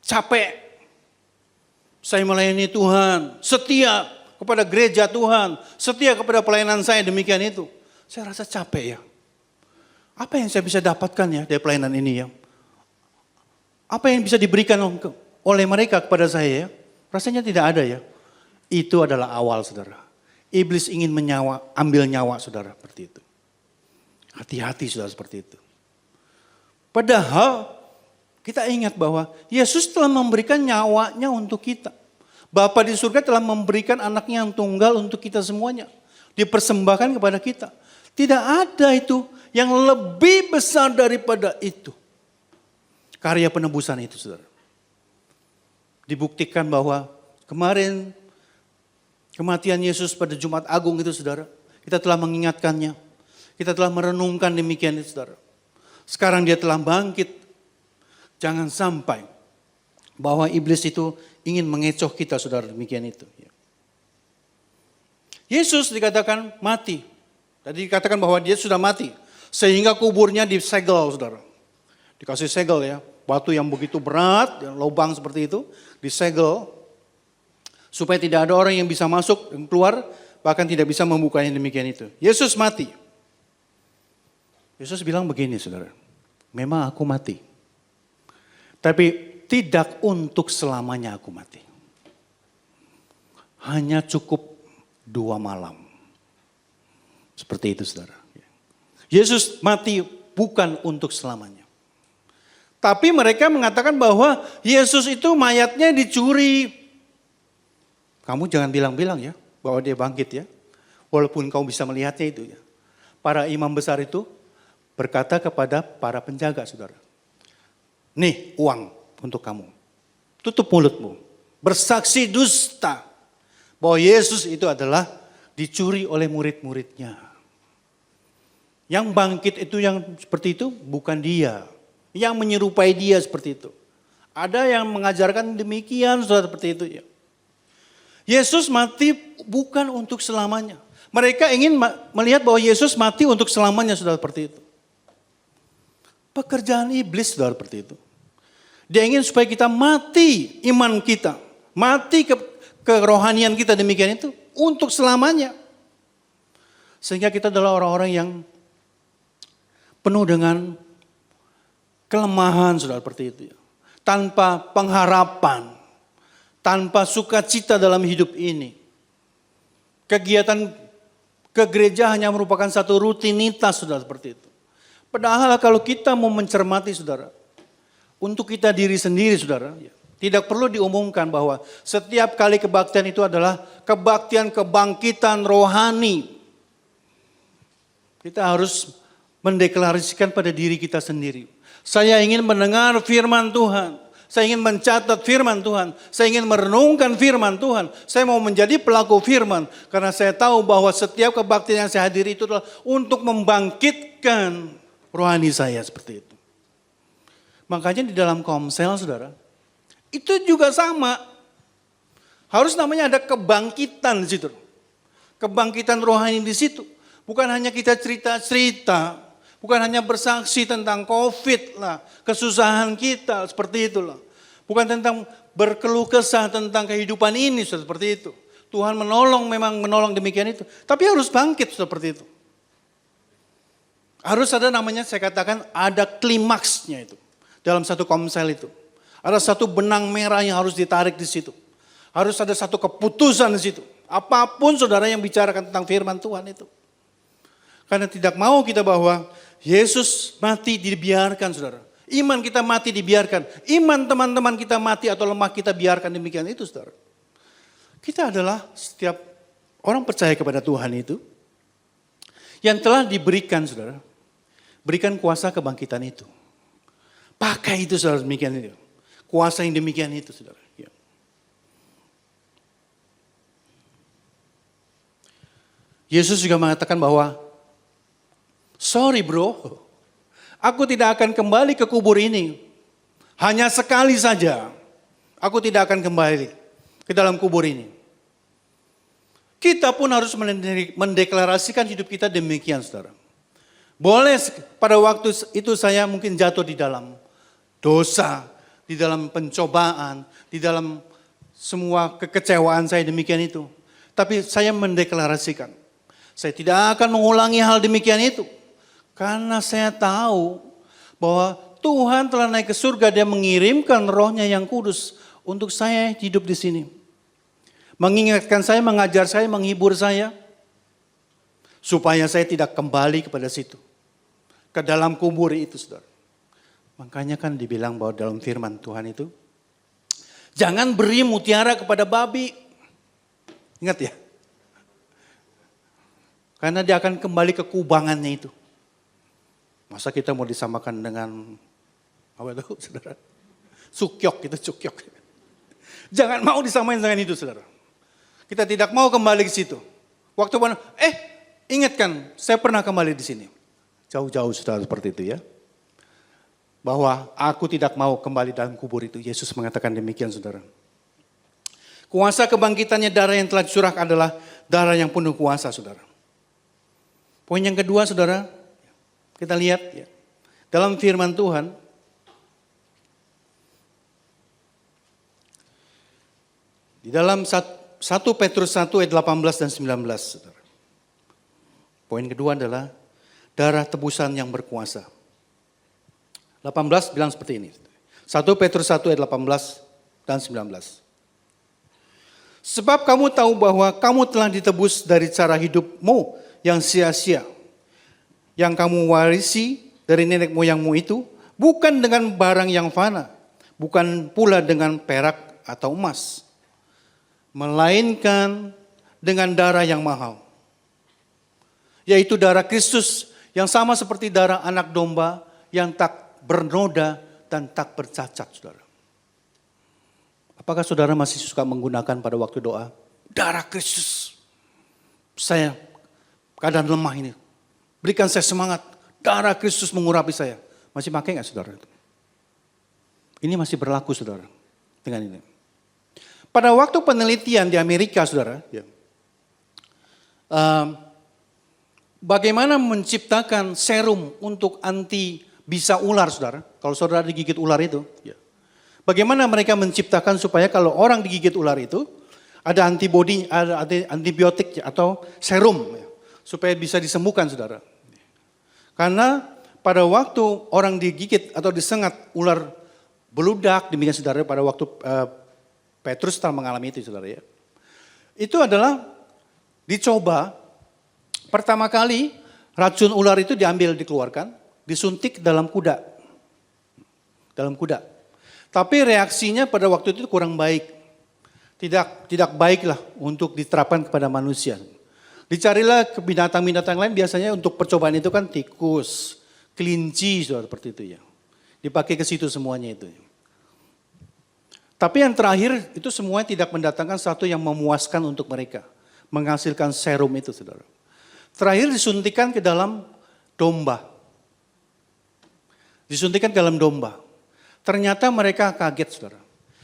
Speaker 3: capek. Saya melayani Tuhan, setia kepada gereja Tuhan, setia kepada pelayanan saya demikian itu. Saya rasa capek ya. Apa yang saya bisa dapatkan ya dari pelayanan ini ya? Apa yang bisa diberikan oleh mereka kepada saya ya? Rasanya tidak ada ya. Itu adalah awal saudara. Iblis ingin ambil nyawa saudara seperti itu. Hati-hati saudara seperti itu. Padahal kita ingat bahwa Yesus telah memberikan nyawanya untuk kita. Bapa di surga telah memberikan anaknya yang tunggal untuk kita semuanya. Dipersembahkan kepada kita. Tidak ada itu yang lebih besar daripada itu. Karya penebusan itu saudara. Dibuktikan bahwa kemarin kematian Yesus pada Jumat Agung itu saudara. Kita telah mengingatkannya. Kita telah merenungkan demikian itu saudara. Sekarang dia telah bangkit. Jangan sampai bahwa iblis itu ingin mengecoh kita saudara demikian itu. Yesus dikatakan mati. Tadi dikatakan bahwa dia sudah mati. Sehingga kuburnya disegel saudara. Dikasih segel ya. Batu yang begitu berat, yang lubang seperti itu. Disegel. Supaya tidak ada orang yang bisa masuk dan keluar. Bahkan tidak bisa membukanya demikian itu. Yesus mati. Yesus bilang begini saudara. Memang aku mati. Tapi tidak untuk selamanya aku mati. Hanya cukup 2 malam. Seperti itu saudara. Yesus mati bukan untuk selamanya. Tapi mereka mengatakan bahwa Yesus itu mayatnya dicuri. Kamu jangan bilang-bilang ya bahwa dia bangkit ya. Walaupun kamu bisa melihatnya itu ya. Para imam besar itu berkata kepada para penjaga saudara. Nih uang untuk kamu. Tutup mulutmu. Bersaksi dusta. Bahwa Yesus itu adalah dicuri oleh murid-muridnya. Yang bangkit itu yang seperti itu bukan dia. Yang menyerupai dia seperti itu. Ada yang mengajarkan demikian seperti itu ya. Yesus mati bukan untuk selamanya. Mereka ingin melihat bahwa Yesus mati untuk selamanya saudara seperti itu. Pekerjaan iblis saudara seperti itu. Dia ingin supaya kita mati iman kita. Mati kerohanian kita demikian itu. Untuk selamanya. Sehingga kita adalah orang-orang yang penuh dengan kelemahan saudara seperti itu. Tanpa pengharapan. Tanpa sukacita dalam hidup ini. Kegiatan ke gereja hanya merupakan satu rutinitas saudara seperti itu. Padahal kalau kita mau mencermati saudara. Untuk kita diri sendiri saudara, tidak perlu diumumkan bahwa setiap kali kebaktian itu adalah kebaktian kebangkitan rohani. Kita harus mendeklarasikan pada diri kita sendiri. Saya ingin mendengar firman Tuhan. Saya ingin mencatat firman Tuhan. Saya ingin merenungkan firman Tuhan. Saya mau menjadi pelaku firman. Karena saya tahu bahwa setiap kebaktian yang saya hadiri itu adalah untuk membangkitkan rohani saya seperti itu. Makanya di dalam komsel saudara, itu juga sama. Harus namanya ada kebangkitan di situ. Kebangkitan rohani di situ. Bukan hanya kita cerita-cerita. Bukan hanya bersaksi tentang COVID lah. Kesusahan kita seperti itulah. Bukan tentang berkeluh kesah tentang kehidupan ini seperti itu. Tuhan menolong memang menolong demikian itu. Tapi harus bangkit seperti itu. Harus ada namanya saya katakan ada klimaksnya itu. Dalam satu komsel itu. Ada satu benang merah yang harus ditarik di situ. Harus ada satu keputusan di situ. Apapun saudara yang bicarakan tentang firman Tuhan itu. Karena tidak mau kita bahwa Yesus mati dibiarkan saudara. Iman kita mati dibiarkan. Iman teman-teman kita mati atau lemah kita biarkan demikian itu saudara. Kita adalah setiap orang percaya kepada Tuhan itu. Yang telah diberikan saudara. Berikan kuasa kebangkitan itu. Pakai itu saudara demikian itu. Kuasa yang demikian itu saudara. Ya. Yesus juga mengatakan bahwa, sorry bro, aku tidak akan kembali ke kubur ini. Hanya sekali saja. Aku tidak akan kembali ke dalam kubur ini. Kita pun harus mendeklarasikan hidup kita demikian saudara. Boleh pada waktu itu saya mungkin jatuh di dalam dosa, di dalam pencobaan, di dalam semua kekecewaan saya demikian itu. Tapi saya mendeklarasikan, saya tidak akan mengulangi hal demikian itu. Karena saya tahu bahwa Tuhan telah naik ke surga, dia mengirimkan rohnya yang kudus untuk saya hidup di sini. Mengingatkan saya, mengajar saya, menghibur saya. Supaya saya tidak kembali kepada situ. Ke dalam kubur itu, saudara. Makanya kan dibilang bahwa dalam firman Tuhan itu, jangan beri mutiara kepada babi. Ingat ya. Karena dia akan kembali ke kubangannya itu. Masa kita mau disamakan dengan, apa itu saudara? Sukyok, itu sukyok. Jangan mau disamain dengan itu, saudara. Kita tidak mau kembali ke situ. Waktu mana? Ingatkan, saya pernah kembali di sini. Jauh-jauh sudah seperti itu ya. Bahwa aku tidak mau kembali dalam kubur itu. Yesus mengatakan demikian, saudara. Kuasa kebangkitannya darah yang telah dicurahkan adalah darah yang penuh kuasa, saudara. Poin yang kedua, saudara, kita lihat ya. Dalam firman Tuhan, di dalam 1 Petrus 1 ayat 18 dan 19, saudara. Poin kedua adalah darah tebusan yang berkuasa. 18 bilang seperti ini. 1 Petrus 1 ayat 18 dan 19. Sebab kamu tahu bahwa kamu telah ditebus dari cara hidupmu yang sia-sia. Yang kamu warisi dari nenek moyangmu itu bukan dengan barang yang fana. Bukan pula dengan perak atau emas. Melainkan dengan darah yang mahal. Yaitu darah Kristus yang sama seperti darah anak domba yang tak bernoda dan tak bercacat, saudara. Apakah saudara masih suka menggunakan pada waktu doa? Darah Kristus. Saya keadaan lemah ini. Berikan saya semangat. Darah Kristus mengurapi saya. Masih pakai nggak saudara? Ini masih berlaku, saudara. Dengan ini. Pada waktu penelitian di Amerika, saudara. Ya, bagaimana menciptakan serum untuk anti bisa ular, saudara? Kalau saudara digigit ular itu. Ya. Bagaimana mereka menciptakan supaya kalau orang digigit ular itu, ada antibody, ada antibiotik atau serum. Ya, supaya bisa disembuhkan, saudara. Karena pada waktu orang digigit atau disengat ular beludak, demikian saudara, pada waktu Petrus telah mengalami itu, saudara ya. Itu adalah dicoba. Pertama kali racun ular itu diambil, dikeluarkan, disuntik dalam kuda. Dalam kuda. Tapi reaksinya pada waktu itu kurang baik. Tidak baiklah untuk diterapkan kepada manusia. Dicarilah ke binatang-binatang lain, biasanya untuk percobaan itu kan tikus, kelinci, seperti itu ya. Dipakai ke situ semuanya itu. Tapi yang terakhir itu semuanya tidak mendatangkan satu yang memuaskan untuk mereka. Menghasilkan serum itu, saudara. Terakhir disuntikan ke dalam domba. Disuntikan ke dalam domba. Ternyata mereka kaget, saudara.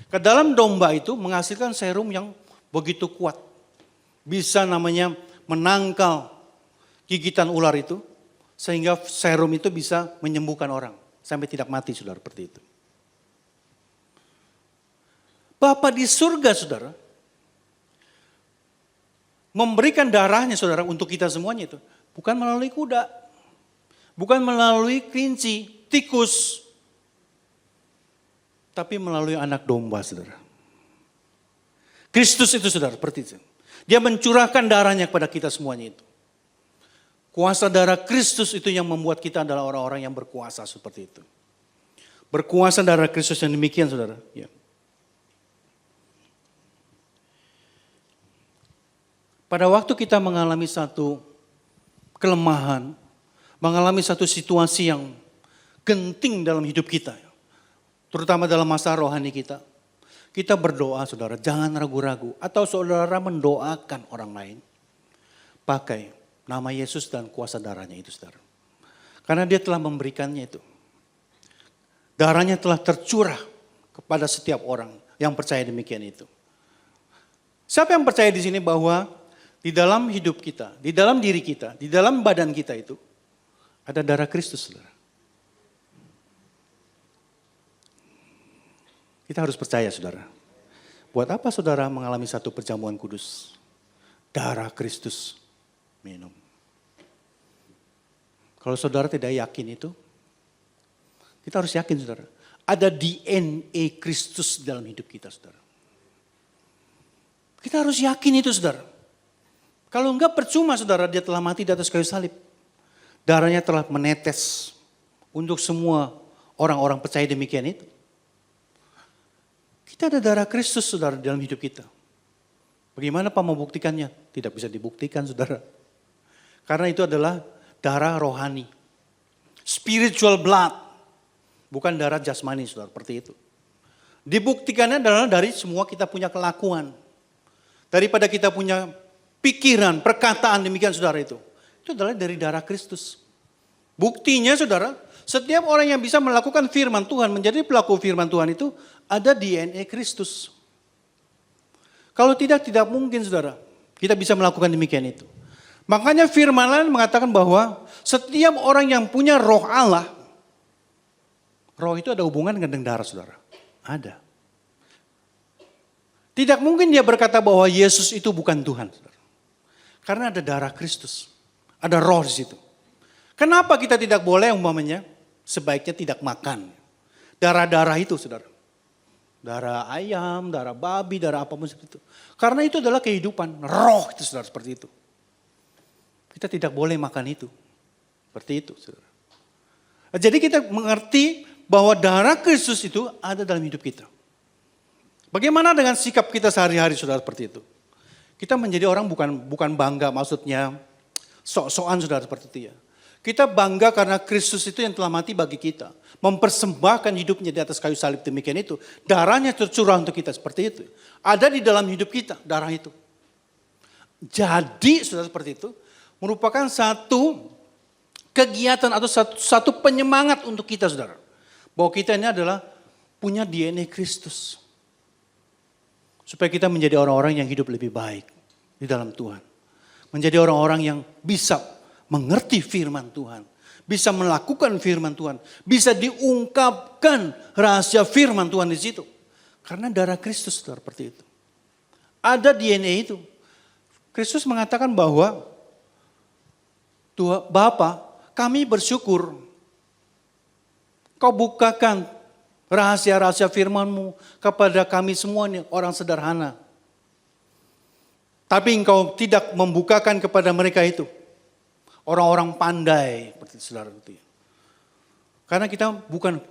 Speaker 3: Ke dalam domba itu menghasilkan serum yang begitu kuat. Bisa namanya menangkal gigitan ular itu. Sehingga serum itu bisa menyembuhkan orang. Sampai tidak mati, saudara, seperti itu. Bapa di surga, saudara, memberikan darahnya, saudara, untuk kita semuanya itu. Bukan melalui kuda. Bukan melalui kelinci, tikus. Tapi melalui anak domba, saudara. Kristus itu, saudara, seperti itu. Dia mencurahkan darahnya kepada kita semuanya itu. Kuasa darah Kristus itu yang membuat kita adalah orang-orang yang berkuasa seperti itu. Berkuasa darah Kristus yang demikian, saudara. Ya. Pada waktu kita mengalami satu kelemahan, mengalami satu situasi yang genting dalam hidup kita, terutama dalam masa rohani kita berdoa, saudara, jangan ragu-ragu. Atau saudara mendoakan orang lain, pakai nama Yesus dan kuasa darahnya itu, saudara. Karena dia telah memberikannya itu. Darahnya telah tercurah kepada setiap orang yang percaya demikian itu. Siapa yang percaya di sini bahwa di dalam hidup kita, di dalam diri kita, di dalam badan kita itu ada darah Kristus, saudara. Kita harus percaya, saudara. Buat apa saudara mengalami satu perjamuan kudus? Darah Kristus minum. Kalau saudara tidak yakin itu, kita harus yakin, saudara. Ada DNA Kristus dalam hidup kita, saudara. Kita harus yakin itu, saudara. Kalau enggak percuma, saudara, dia telah mati di atas kayu salib. Darahnya telah menetes untuk semua orang-orang percaya demikian itu. Kita ada darah Kristus, saudara, dalam hidup kita. Bagaimana Pak membuktikannya? Tidak bisa dibuktikan, saudara. Karena itu adalah darah rohani. Spiritual blood. Bukan darah jasmani, saudara, seperti itu. Dibuktikannya adalah dari semua kita punya kelakuan. Daripada kita punya pikiran, perkataan demikian, saudara itu. Itu adalah dari darah Kristus. Buktinya, saudara, setiap orang yang bisa melakukan firman Tuhan, menjadi pelaku firman Tuhan itu ada DNA Kristus. Kalau tidak mungkin, saudara, kita bisa melakukan demikian itu. Makanya firman lain mengatakan bahwa setiap orang yang punya roh Allah, roh itu ada hubungan dengan darah, saudara. Ada. Tidak mungkin dia berkata bahwa Yesus itu bukan Tuhan, saudara. Karena ada darah Kristus. Ada roh di situ. Kenapa kita tidak boleh umpamanya sebaiknya tidak makan darah-darah itu, saudara? Darah ayam, darah babi, darah apapun seperti itu. Karena itu adalah kehidupan, roh itu, saudara, seperti itu. Kita tidak boleh makan itu. Seperti itu, saudara. Jadi kita mengerti bahwa darah Kristus itu ada dalam hidup kita. Bagaimana dengan sikap kita sehari-hari, saudara, seperti itu? Kita menjadi orang bukan bangga, maksudnya sok-sokan, saudara, seperti itu ya. Kita bangga karena Kristus itu yang telah mati bagi kita. Mempersembahkan hidupnya di atas kayu salib demikian itu. Darahnya tercurah untuk kita seperti itu. Ada di dalam hidup kita, darah itu. Jadi, saudara, seperti itu merupakan satu kegiatan atau satu penyemangat untuk kita, saudara. Bahwa kita ini adalah punya DNA Kristus. Supaya kita menjadi orang-orang yang hidup lebih baik di dalam Tuhan. Menjadi orang-orang yang bisa mengerti firman Tuhan. Bisa melakukan firman Tuhan. Bisa diungkapkan rahasia firman Tuhan di situ. Karena darah Kristus seperti itu. Ada DNA itu. Kristus mengatakan bahwa Tuhan Bapa, kami bersyukur Kau bukakan rahasia-rahasia firman-Mu kepada kami semua nih, orang sederhana. Tapi Engkau tidak membukakan kepada mereka itu. Orang-orang pandai, seperti saudara itu. Karena kita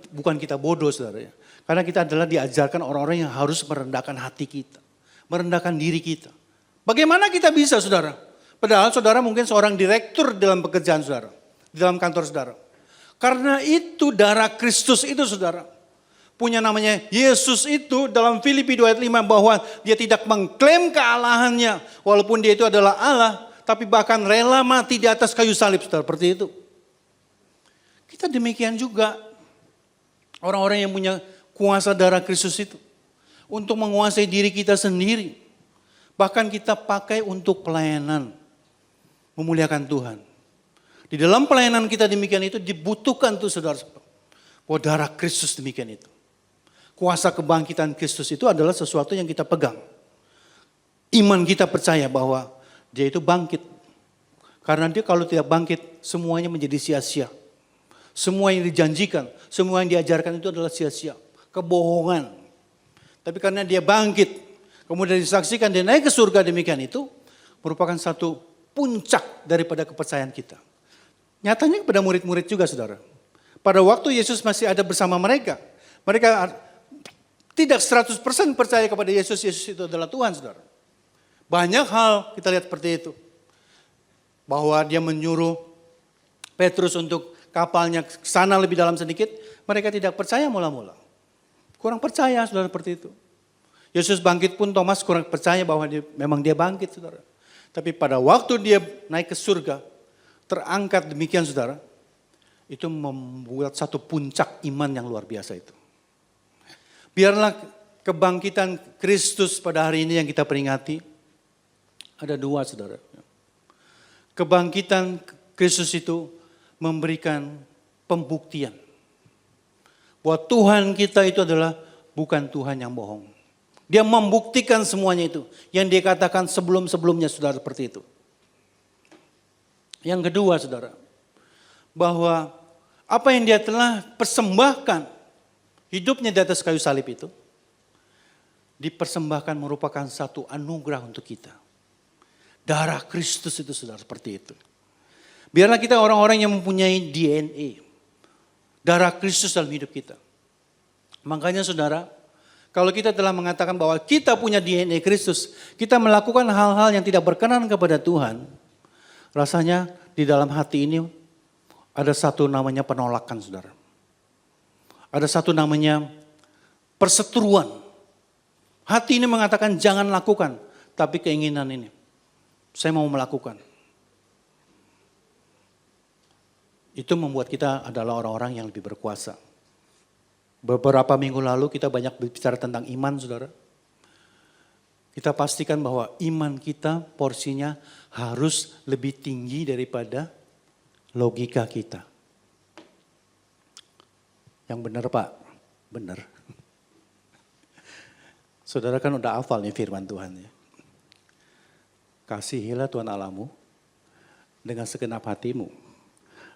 Speaker 3: bukan kita bodoh, saudara ya. Karena kita adalah diajarkan orang-orang yang harus merendahkan hati kita. Merendahkan diri kita. Bagaimana kita bisa, saudara? Padahal saudara mungkin seorang direktur dalam pekerjaan saudara. Di dalam kantor saudara. Karena itu darah Kristus itu, saudara. Punya namanya Yesus itu dalam Filipi 2 ayat 5 bahwa dia tidak mengklaim kealahannya. Walaupun dia itu adalah Allah. Tapi bahkan rela mati di atas kayu salib, saudara. Seperti itu. Kita demikian juga. Orang-orang yang punya kuasa darah Kristus itu. Untuk menguasai diri kita sendiri. Bahkan kita pakai untuk pelayanan. Memuliakan Tuhan. Di dalam pelayanan kita demikian itu dibutuhkan tuh, saudara. Bahwa darah Kristus demikian itu. Kuasa kebangkitan Kristus itu adalah sesuatu yang kita pegang. Iman kita percaya bahwa dia itu bangkit. Karena dia kalau tidak bangkit semuanya menjadi sia-sia. Semua yang dijanjikan, semua yang diajarkan itu adalah sia-sia. Kebohongan. Tapi karena dia bangkit, kemudian disaksikan dia naik ke surga demikian itu. Merupakan satu puncak daripada kepercayaan kita. Nyatanya kepada murid-murid juga, saudara. Pada waktu Yesus masih ada bersama mereka. Mereka tidak 100% percaya kepada Yesus. Yesus itu adalah Tuhan, saudara. Banyak hal kita lihat seperti itu. Bahwa dia menyuruh Petrus untuk kapalnya ke sana lebih dalam sedikit. Mereka tidak percaya mula-mula. Kurang percaya, saudara, seperti itu. Yesus bangkit pun Thomas kurang percaya bahwa memang dia bangkit, saudara. Tapi pada waktu dia naik ke surga, terangkat demikian, saudara, itu membuat satu puncak iman yang luar biasa itu. Biarlah kebangkitan Kristus pada hari ini yang kita peringati, ada dua, saudara. Kebangkitan Kristus itu memberikan pembuktian bahwa Tuhan kita itu adalah bukan Tuhan yang bohong. Dia membuktikan semuanya itu yang dia katakan sebelum-sebelumnya, saudara, seperti itu. Yang kedua, saudara, bahwa apa yang dia telah persembahkan hidupnya di atas kayu salib itu dipersembahkan merupakan satu anugerah untuk kita. Darah Kristus itu saudara seperti itu. Biarlah kita orang-orang yang mempunyai DNA. Darah Kristus dalam hidup kita. Makanya saudara, kalau kita telah mengatakan bahwa kita punya DNA Kristus, kita melakukan hal-hal yang tidak berkenan kepada Tuhan, rasanya di dalam hati ini ada satu namanya penolakan saudara. Ada satu namanya perseteruan. Hati ini mengatakan jangan lakukan, tapi keinginan ini, saya mau melakukan. Itu membuat kita adalah orang-orang yang lebih berkuasa. Beberapa minggu lalu kita banyak bicara tentang iman saudara. Kita pastikan bahwa iman kita porsinya harus lebih tinggi daripada logika kita. Yang benar Pak, benar. Saudara kan udah hafal nih firman Tuhan ya. Kasihilah Tuhan Allahmu dengan segenap hatimu,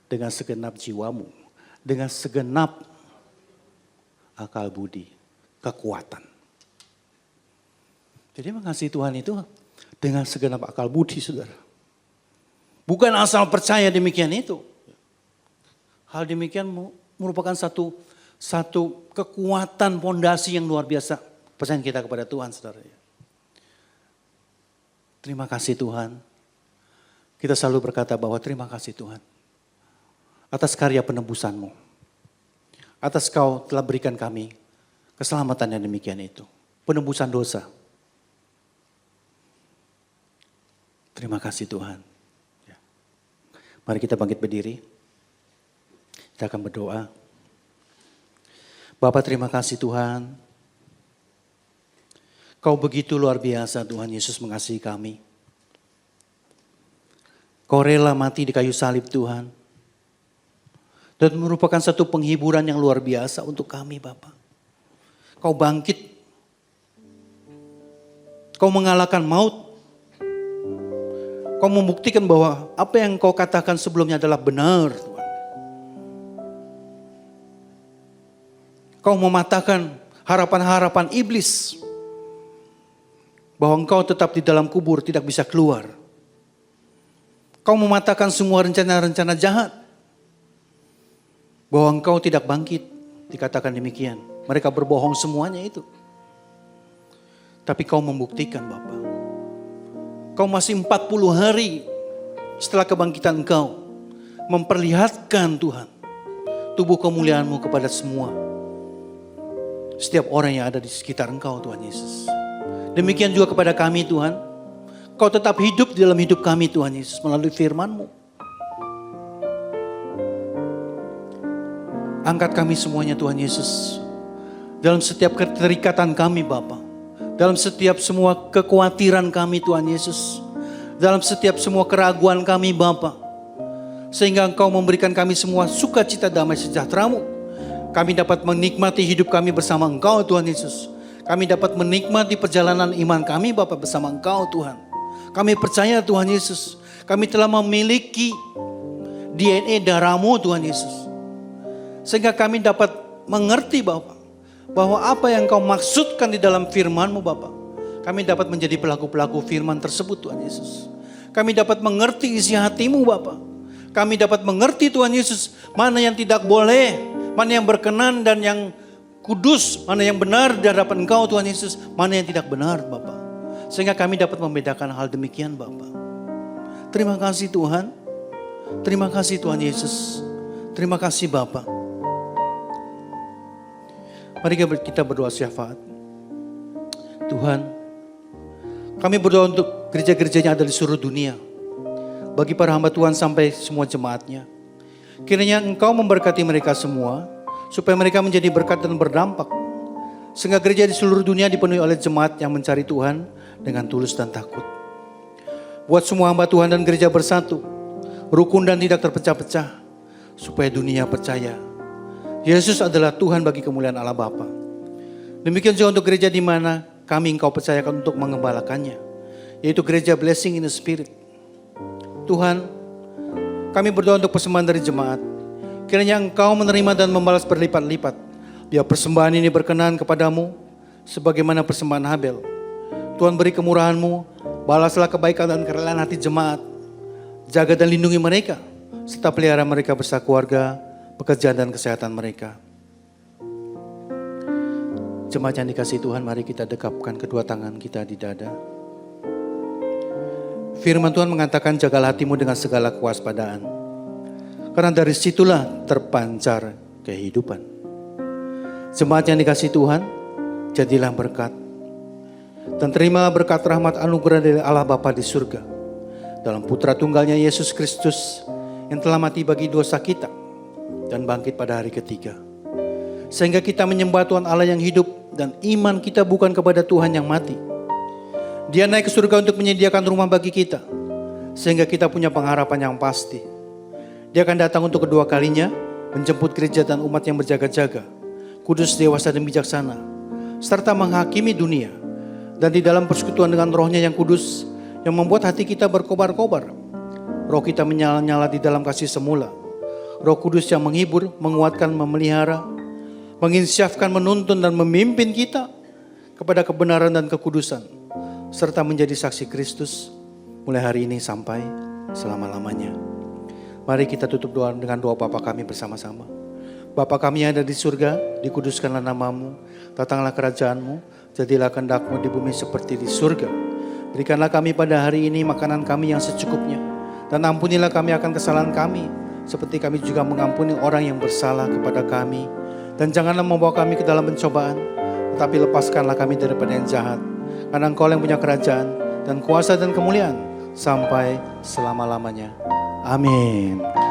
Speaker 3: dengan segenap jiwamu, dengan segenap akal budi, kekuatan. Jadi mengasihi Tuhan itu dengan segenap akal budi saudara. Bukan asal percaya demikian itu. Hal demikian merupakan satu kekuatan fondasi yang luar biasa. Percaya kita kepada Tuhan saudara. Terima kasih Tuhan. Kita selalu berkata bahwa terima kasih Tuhan. Atas karya penebusan-Mu. Atas Kau telah berikan kami keselamatan yang demikian itu. Penebusan dosa. Terima kasih Tuhan. Mari kita bangkit berdiri. Kita akan berdoa. Bapa terima kasih Tuhan. Kau begitu luar biasa Tuhan Yesus mengasihi kami. Kau rela mati di kayu salib Tuhan. Dan merupakan satu penghiburan yang luar biasa untuk kami Bapa. Kau bangkit. Kau mengalahkan maut. Kau membuktikan bahwa apa yang Kau katakan sebelumnya adalah benar Tuhan. Kau mematahkan harapan-harapan iblis. Bahwa Engkau tetap di dalam kubur tidak bisa keluar. Kau mematahkan semua rencana-rencana jahat. Bahwa Engkau tidak bangkit, dikatakan demikian. Mereka berbohong semuanya itu. Tapi Kau membuktikan Bapa. Kau masih 40 hari setelah kebangkitan Engkau. Memperlihatkan Tuhan. Tubuh kemuliaan-Mu kepada semua. Setiap orang yang ada di sekitar Engkau Tuhan Yesus. Demikian juga kepada kami Tuhan. Kau tetap hidup di dalam hidup kami Tuhan Yesus melalui firman-Mu. Angkat kami semuanya Tuhan Yesus. Dalam setiap keterikatan kami Bapa. Dalam setiap semua kekhawatiran kami Tuhan Yesus. Dalam setiap semua keraguan kami Bapa. Sehingga Engkau memberikan kami semua sukacita damai sejahtera-Mu. Kami dapat menikmati hidup kami bersama Engkau Tuhan Yesus. Kami dapat menikmati perjalanan iman kami Bapa bersama Engkau Tuhan. Kami percaya Tuhan Yesus. Kami telah memiliki DNA darah-Mu Tuhan Yesus. Sehingga kami dapat mengerti Bapa. Bahwa apa yang Kau maksudkan di dalam firman-Mu Bapa. Kami dapat menjadi pelaku-pelaku firman tersebut Tuhan Yesus. Kami dapat mengerti isi hati-Mu Bapa. Kami dapat mengerti Tuhan Yesus. Mana yang tidak boleh. Mana yang berkenan dan yang kudus. Mana yang benar di hadapan Engkau Tuhan Yesus. Mana yang tidak benar Bapa. Sehingga kami dapat membedakan hal demikian Bapa. Terima kasih Tuhan. Terima kasih Tuhan Yesus. Terima kasih Bapa. Mari kita berdoa syafaat. Tuhan, kami berdoa untuk gereja-gereja yang ada di seluruh dunia. Bagi para hamba Tuhan sampai semua jemaatnya. Kiranya Engkau memberkati mereka semua. Supaya mereka menjadi berkat dan berdampak. Sehingga gereja di seluruh dunia dipenuhi oleh jemaat yang mencari Tuhan dengan tulus dan takut. Buat semua hamba Tuhan dan gereja bersatu. Rukun dan tidak terpecah-pecah. Supaya dunia percaya. Yesus adalah Tuhan bagi kemuliaan Allah Bapa. Demikian juga untuk gereja di mana kami Engkau percayakan untuk mengembalakannya. Yaitu gereja Blessing in the Spirit. Tuhan, kami berdoa untuk persembahan dari jemaat. Kiranya Engkau menerima dan membalas berlipat-lipat Biar persembahan ini berkenan kepadamu sebagaimana persembahan Habel. Tuhan beri kemurahan-Mu, balaslah kebaikan dan kerelaan hati jemaat. Jaga dan lindungi mereka, serta pelihara mereka beserta keluarga, pekerjaan dan kesehatan mereka. Jemaat yang dikasihi Tuhan, mari kita dekapkan kedua tangan kita di dada. Firman Tuhan mengatakan, jagalah hatimu dengan segala kewaspadaan, karena dari situlah terpancar kehidupan. Jemaat yang dikasihi Tuhan, jadilah berkat dan terimalah berkat rahmat anugerah dari Allah Bapa di surga dalam Putra Tunggalnya Yesus Kristus yang telah mati bagi dosa kita dan bangkit pada hari ketiga. Sehingga kita menyembah Tuhan Allah yang hidup dan iman kita bukan kepada Tuhan yang mati. Dia naik ke surga untuk menyediakan rumah bagi kita, sehingga kita punya pengharapan yang pasti. Dia akan datang untuk kedua kalinya, menjemput gereja dan umat yang berjaga-jaga, kudus, dewasa dan bijaksana, serta menghakimi dunia. Dan di dalam persekutuan dengan Roh-Nya yang kudus, yang membuat hati kita berkobar-kobar. Roh kita menyala-nyala di dalam kasih semula. Roh Kudus yang menghibur, menguatkan, memelihara, menginsyafkan, menuntun dan memimpin kita kepada kebenaran dan kekudusan, serta menjadi saksi Kristus mulai hari ini sampai selama-lamanya. Mari kita tutup doa dengan doa Bapa kami bersama-sama. Bapa kami yang ada di surga, dikuduskanlah namamu, datanglah kerajaan-Mu, jadilah kehendak-Mu di bumi seperti di surga. Berikanlah kami pada hari ini makanan kami yang secukupnya, dan ampunilah kami akan kesalahan kami, seperti kami juga mengampuni orang yang bersalah kepada kami. Dan janganlah membawa kami ke dalam pencobaan, tetapi lepaskanlah kami daripada yang jahat. Karena Engkau yang punya kerajaan dan kuasa dan kemuliaan sampai selama-lamanya. Amin.